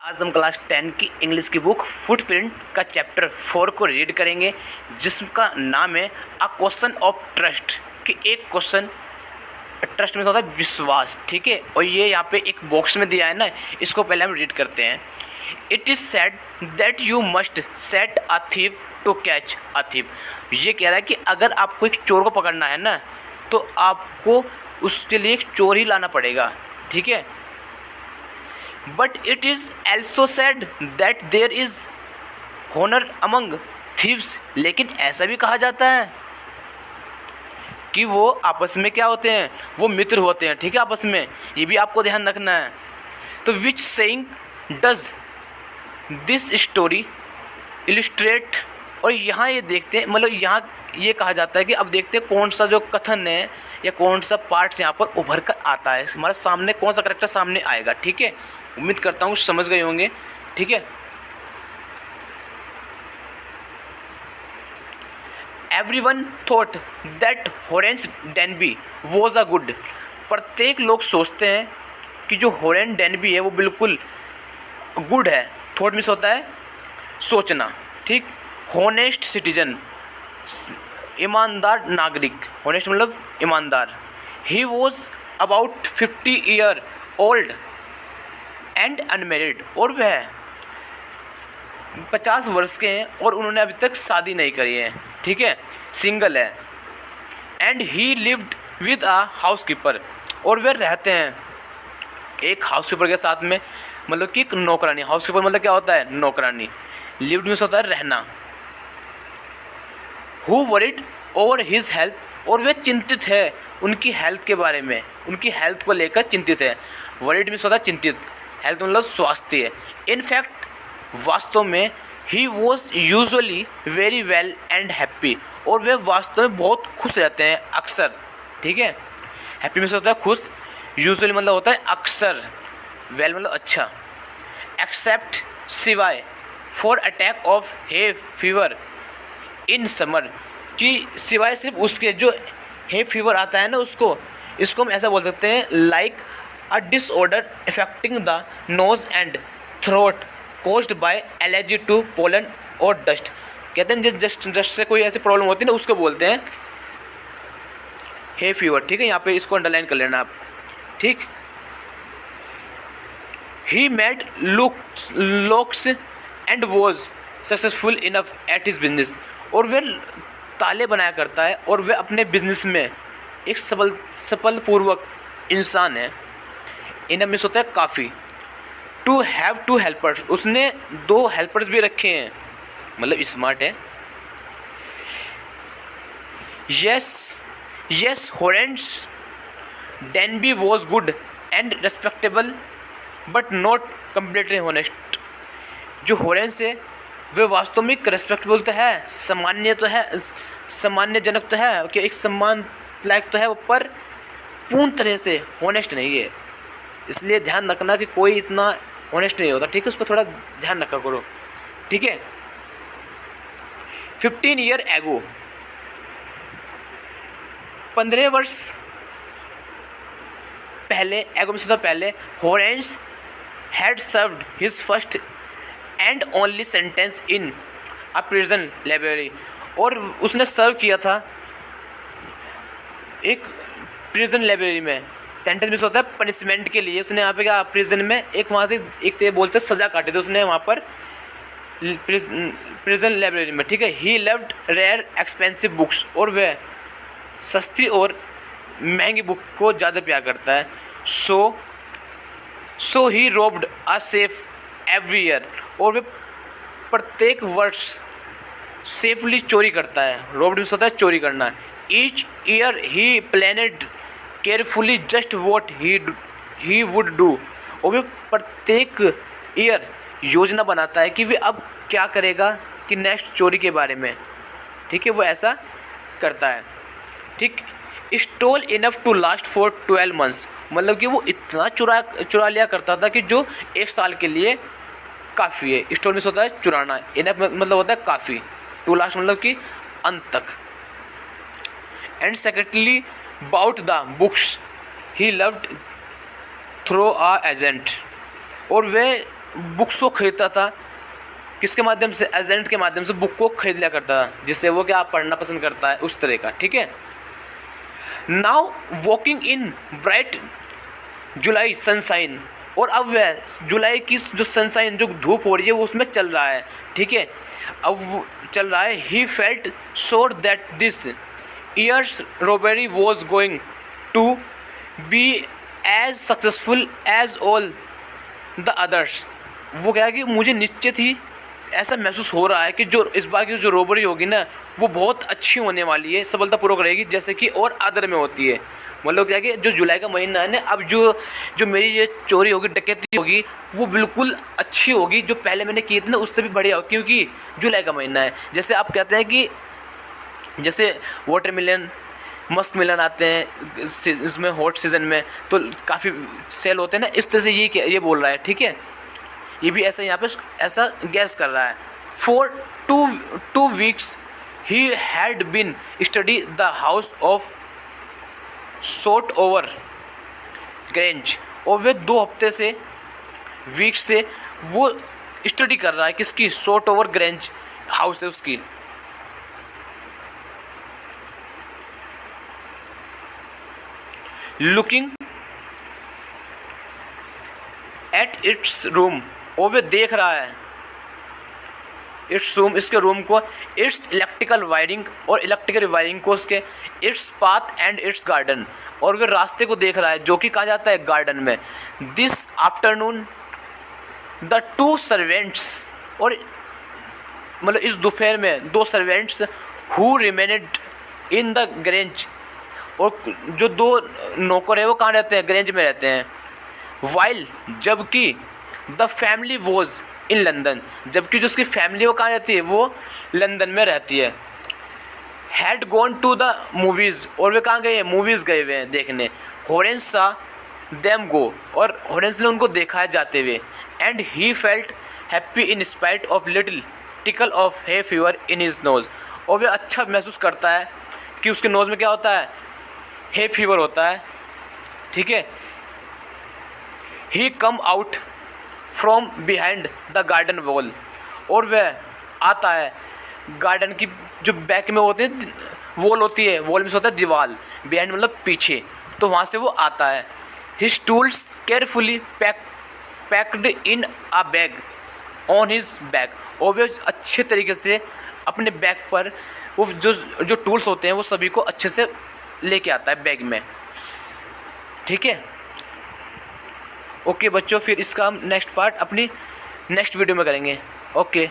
आज हम क्लास 10 की इंग्लिश की बुक फुटप्रिंट का चैप्टर 4 को रीड करेंगे, जिसका नाम है अ क्वेश्चन ऑफ ट्रस्ट। कि एक क्वेश्चन ट्रस्ट में होता है विश्वास, ठीक है। और ये यहाँ पे एक बॉक्स में दिया है ना, इसको पहले हम रीड करते हैं। It is said that you must set a thief to catch a thief. ये कह रहा है कि अगर आपको एक चोर को पकड़ना है ना, तो आपको उसके लिए एक चोर ही लाना पड़ेगा, ठीक है। But it is also said that there is honour among thieves. लेकिन ऐसा भी कहा जाता है कि वो आपस में क्या होते हैं, वो मित्र होते हैं, ठीक है, आपस में। ये भी आपको ध्यान रखना है। तो which saying does this story illustrate. और यहाँ ये देखते हैं, मतलब यहाँ ये कहा जाता है कि अब देखते हैं कौन सा जो कथन है या कौन सा पार्ट यहाँ पर उभर कर आता है, हमारे सामने कौन सा करेक्टर सामने आएगा, ठीक है। उम्मीद करता हूँ समझ गए होंगे, ठीक है। Everyone thought that Horace Danby was a good. प्रत्येक लोग सोचते हैं कि जो होरेन डेनबी है वो बिल्कुल गुड है। थॉट मीन्स होता है सोचना, ठीक। होनेस्ट सिटीजन, ईमानदार नागरिक। होनेस्ट मतलब ईमानदार। He was about 50 year old and unmarried. और वह 50 वर्ष के हैं और उन्होंने अभी तक शादी नहीं करी है, ठीक है, सिंगल है। And he lived with a housekeeper. और वे रहते हैं एक हाउसकीपर के साथ में, मतलब कि एक नौकरानी। हाउसकीपर मतलब क्या होता है, नौकरानी। लिव्ड मीन्स होता है रहना। Who worried over his health. और वे चिंतित है उनकी हेल्थ के बारे में, उनकी हेल्थ को लेकर चिंतित है। वरिड मीन्स होता है चिंतित, हेल्थ मतलब स्वास्थ्य। इनफैक्ट वास्तव में he was usually very well and happy. और वे वास्तव में बहुत खुश रहते हैं अक्सर, ठीक है। हैप्पी मीन्स होता है खुश, यूजुअली मतलब होता है अक्सर, वेल मतलब अच्छा। एक्सेप्ट सिवाय for attack of hay fever in summer. कि सिवाय सिर्फ उसके जो हे फीवर आता है ना, इसको हम ऐसा बोल सकते हैं like a disorder affecting the nose and throat caused by allergy to pollen और डस्ट। कहते हैं जिस डस्ट से कोई ऐसी प्रॉब्लम होती है ना, उसको बोलते हैं हे फीवर, ठीक है। यहाँ पे इसको अंडरलाइन कर लेना आप, ठीक। He made locks and was successful enough at his business. और वे ताले बनाया करता है और वे अपने बिजनेस में एक सफलपूर्वक इंसान है। इनफ मीन्स होता है काफ़ी। To have 2 helpers. उसने 2 हेल्पर्स भी रखे हैं, मतलब स्मार्ट है। Yes Horace Danby was good and respectable but not completely honest. जो होरेंस है वे वास्तव में रेस्पेक्टेबल तो है, सामान्य तो है, सम्मानजनक तो है, कि एक सम्मान लायक तो है वो, पर पूर्ण तरह से होनेस्ट नहीं है। इसलिए ध्यान रखना कि कोई इतना ऑनेस्ट नहीं होता, ठीक है। उस पर थोड़ा ध्यान रखा करो, ठीक है। 15 ईयर एगो, 15 वर्ष पहले, एगो में से पहले, Horace had served his first and only sentence in a prison library. और उसने सर्व किया था एक प्रिजन लाइब्रेरी में। सेंटेंस मिस होता है पनिशमेंट के लिए। उसने यहाँ पे क्या, प्रिजन में एक वहाँ से एक तो बोलते सज़ा काटी थी उसने वहाँ पर प्रिजन लाइब्रेरी में, ठीक है। He loved rare expensive books. और वह सस्ती और महंगी बुक को ज़्यादा प्यार करता है। So he robbed a safe every year. और वह प्रत्येक वर्ष सेफली चोरी करता है। रोब्ड मिस होता है चोरी करना। Each year he planned carefully just what he would do. और वे प्रत्येक ईयर योजना बनाता है कि वे अब क्या करेगा, कि नेक्स्ट चोरी के बारे में, ठीक है, वो ऐसा करता है, ठीक। Stole enough to last for 12 months. मतलब कि वो इतना चुरा लिया करता था कि जो 1 साल के लिए काफ़ी है। स्टोल मिस होता है चुराना, इनफ मतलब होता है काफ़ी, टू लास्ट मतलब कि अंत तक। And secondly about the books he loved through a agent. और वे बुक्स को खरीदता था, किसके माध्यम से, एजेंट के माध्यम से बुक को खरीद लिया करता था, जिससे वो क्या पढ़ना पसंद करता है उस तरह का, ठीक है। Now walking in bright July sunshine, और अब वह जुलाई की जो सनशाइन जो धूप हो रही है वो उसमें चल रहा है, ठीक है, अब वो चल रहा है। He felt sure that this year's robbery was going to be as successful as all the others. वो क्या है कि मुझे निश्चित ही ऐसा महसूस हो रहा है कि जो इस बार की जो रॉबरी होगी ना वो बहुत अच्छी होने वाली है, सफलतापूर्वक रहेगी, जैसे कि और अदर में होती है। मतलब क्या है कि जो जुलाई का महीना है ना, अब जो मेरी ये चोरी होगी, डकैती होगी, वो बिल्कुल अच्छी होगी, जो पहले मैंने की थी ना उससे भी बढ़िया होगी, क्योंकि जुलाई का महीना है। जैसे आप कहते हैं कि जैसे वाटरमेलन, मस्क मिलन आते हैं इसमें हॉट सीज़न में, तो काफ़ी सेल होते हैं ना, इस तरह से ये बोल रहा है, ठीक है। ये भी ऐसा यहाँ पे ऐसा गैस कर रहा है। For two weeks he had been study the house of Short Over Grange, और वे 2 हफ्ते से, वीक से वो स्टडी कर रहा है किसकी, शॉर्ट ओवर ग्रेंज हाउस है उसकी। लुकिंग एट इट्स रूम, और वे देख रहा है इट्स रूम, इसके रूम को, इट्स इलेक्ट्रिकल वायरिंग, और इलेक्ट्रिकल वायरिंग को उसके, its path and it's garden, और वे रास्ते को देख रहा है जो कि कहाँ जाता है, गार्डन में। दिस आफ्टरनून द 2 सर्वेंट्स, और मतलब इस दोपहर में 2 servants who remained in the Grange, और जो 2 नौकर है वो कहाँ रहते हैं, ग्रेंज में रहते हैं। वाइल, जबकि the family was in London, जबकि जो उसकी फैमिली वो कहाँ रहती है, वो लंदन में रहती है। Had gone to the movies, और वे कहाँ गए हैं, मूवीज़ गए हुए हैं देखने। हॉरेंस सा देम गो, और हॉरेंस ने उनको देखा है जाते हुए। And he felt happy in spite of little tickle of hay fever in his nose, और वे अच्छा महसूस करता है कि उसके नोज़ में क्या होता है, हे फीवर होता है, ठीक है। He came out from behind the garden wall, और वह आता है गार्डन की जो बैक में होते हैं, वॉल होती है, वॉल में से होता है दीवार, बिहाइंड मतलब पीछे, तो वहाँ से वो आता है। His tools carefully packed in a bag on his bag, और वे अच्छे तरीके से अपने बैग पर वो जो टूल्स होते हैं वो सभी को अच्छे से लेके आता है बैग में, ठीक है। ओके बच्चों, फिर इसका हम नेक्स्ट पार्ट अपनी नेक्स्ट वीडियो में करेंगे। ओके।